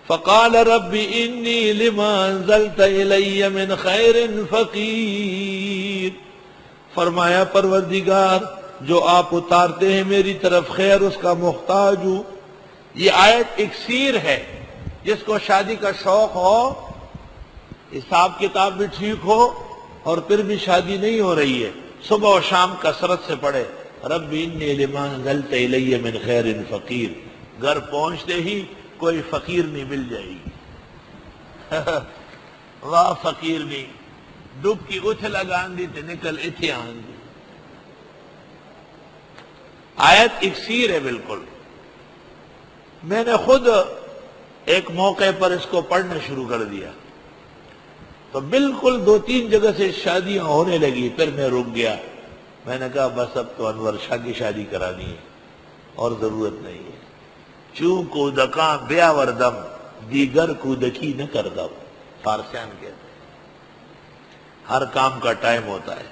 فقال رب انی لما انزلت الی من خیر فقیر، فرمایا پروردگار جو آپ اتارتے ہیں میری طرف خیر اس کا محتاج ہوں۔ یہ آیت اکسیر ہے، جس کو شادی کا شوق ہو، حساب کتاب بھی ٹھیک ہو اور پھر بھی شادی نہیں ہو رہی ہے، صبح و شام کثرت سے پڑھے رب انی لما انزلت الی من خیر فقیر، گھر پہنچتے ہی کوئی فقیر نہیں مل جائے گی۔ واہ فقیر نہیں، ڈب کی اتھ لگان دی تے نکل اتھے آن دی۔ آیت اکسیر ہے بالکل۔ میں نے خود ایک موقع پر اس کو پڑھنا شروع کر دیا تو بالکل 2-3 جگہ سے شادیاں ہونے لگی، پھر میں رک گیا۔ میں نے کہا بس اب تو انور شاہ کی شادی کرانی ہے اور ضرورت نہیں ہے۔ چوں کودکاں بیاور دم دیگر کودکی نہ کر دم، فارسیان کہتے ہیں۔ ہر کام کا ٹائم ہوتا ہے۔